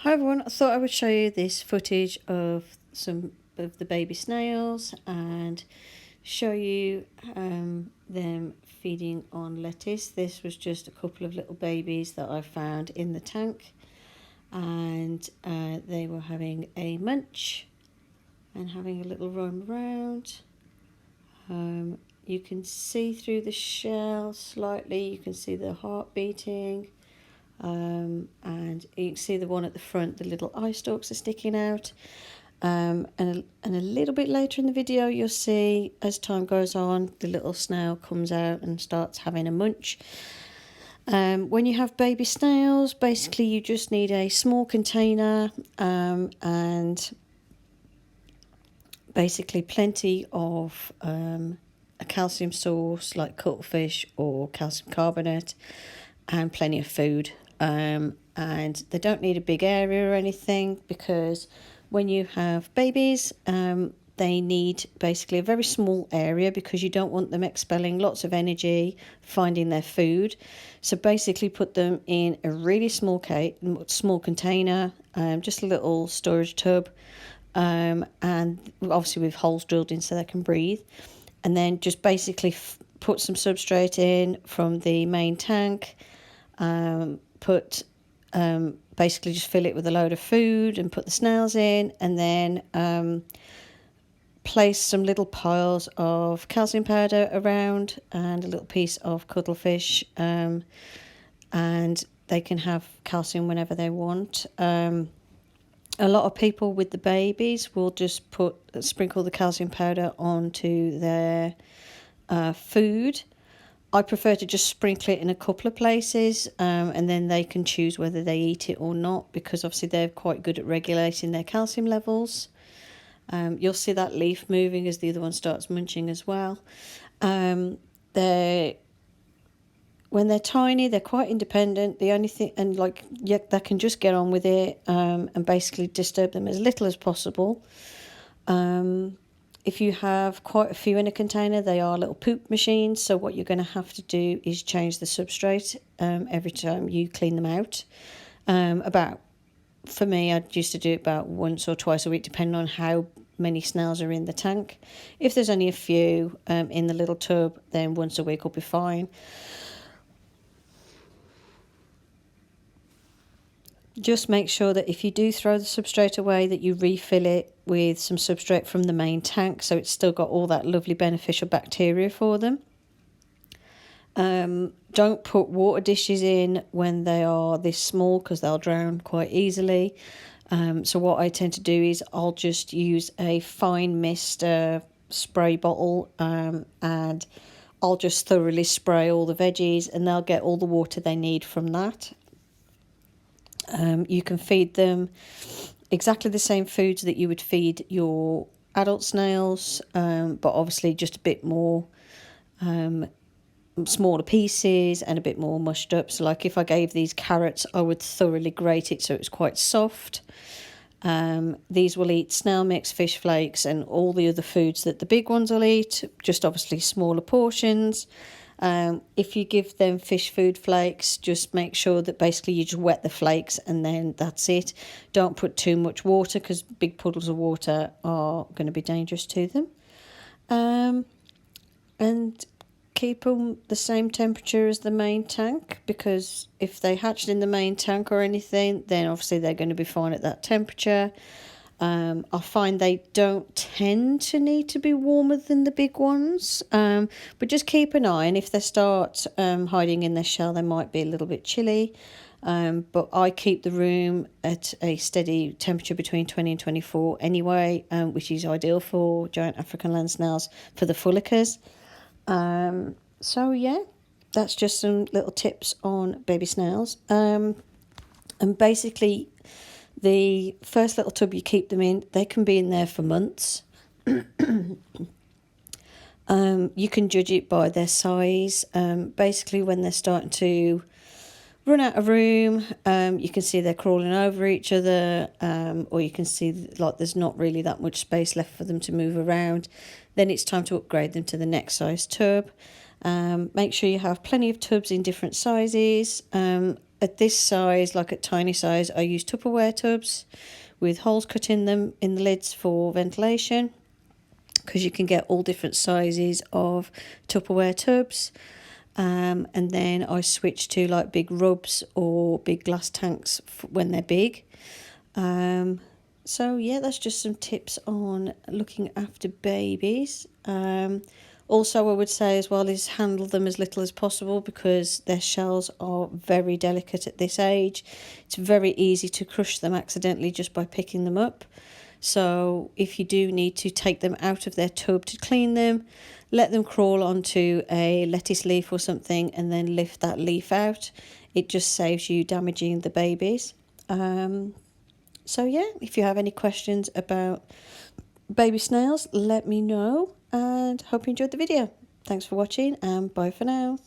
Hi everyone, I thought I would show you this footage of some of the baby snails and show you them feeding on lettuce. This was just a couple of little babies that I found in the tank, and they were having a munch and having a little roam around. You can see through the shell slightly, you can see the heart beating. And you can see the one at the front, the little eye stalks are sticking out. And a little bit later in the video, you'll see as time goes on, the little snail comes out and starts having a munch. When you have baby snails, basically you just need a small container and basically plenty of a calcium source like cuttlefish or calcium carbonate, and plenty of food. And they don't need a big area or anything, because when you have babies, they need basically a very small area, because you don't want them expelling lots of energy finding their food. So basically put them in a really small container, just a little storage tub, and obviously with holes drilled in so they can breathe. And then just basically put some substrate in from the main tank. Basically just fill it with a load of food and put the snails in, and then place some little piles of calcium powder around and a little piece of cuttlefish, and they can have calcium whenever they want. A lot of people with the babies will just sprinkle the calcium powder onto their food. I prefer to just sprinkle it in a couple of places, and then they can choose whether they eat it or not, because obviously they're quite good at regulating their calcium levels. You'll see that leaf moving as the other one starts munching as well. When they're tiny, they're quite independent. The only thing, and they can just get on with it, and basically disturb them as little as possible. If you have quite a few in a container, they are little poop machines. So what you're going to have to do is change the substrate every time you clean them out. For me, I used to do it about once or twice a week, depending on how many snails are in the tank. If there's only a few in the little tub, then once a week will be fine. Just make sure that if you do throw the substrate away, that you refill it with some substrate from the main tank, so it's still got all that lovely beneficial bacteria for them. Don't put water dishes in when they are this small, because they'll drown quite easily. So what I tend to do is I'll just use a fine mist spray bottle, and I'll just thoroughly spray all the veggies, and they'll get all the water they need from that. You can feed them exactly the same foods that you would feed your adult snails, but obviously just a bit more smaller pieces and a bit more mushed up. So like if I gave these carrots, I would thoroughly grate it so it's quite soft. These will eat snail mix, fish flakes, and all the other foods that the big ones will eat, just obviously smaller portions. If you give them fish food flakes, just make sure that basically you just wet the flakes and then that's it. Don't put too much water, because big puddles of water are going to be dangerous to them. And keep them the same temperature as the main tank, because if they hatched in the main tank or anything, then obviously they're going to be fine at that temperature. I find they don't tend to need to be warmer than the big ones, but just keep an eye, and if they start hiding in their shell, they might be a little bit chilly. But I keep the room at a steady temperature between 20 and 24 anyway, which is ideal for giant African land snails for the fulicas. So yeah, that's just some little tips on baby snails. And basically, the first little tub you keep them in, they can be in there for months. You can judge it by their size. Basically, when they're starting to run out of room, you can see they're crawling over each other, or you can see like there's not really that much space left for them to move around. Then it's time to upgrade them to the next size tub. Make sure you have plenty of tubs in different sizes. at this size, like at tiny size, I use Tupperware tubs with holes cut in them in the lids for ventilation, because you can get all different sizes of Tupperware tubs. And then I switch to like big rubs or big glass tanks when they're big. So yeah, that's just some tips on looking after babies. Also, I would say as well is handle them as little as possible, because their shells are very delicate at this age. It's very easy to crush them accidentally just by picking them up. So if you do need to take them out of their tub to clean them, let them crawl onto a lettuce leaf or something and then lift that leaf out. It just saves you damaging the babies. So yeah, if you have any questions about baby snails, let me know, and hope you enjoyed the video. Thanks for watching, and bye for now.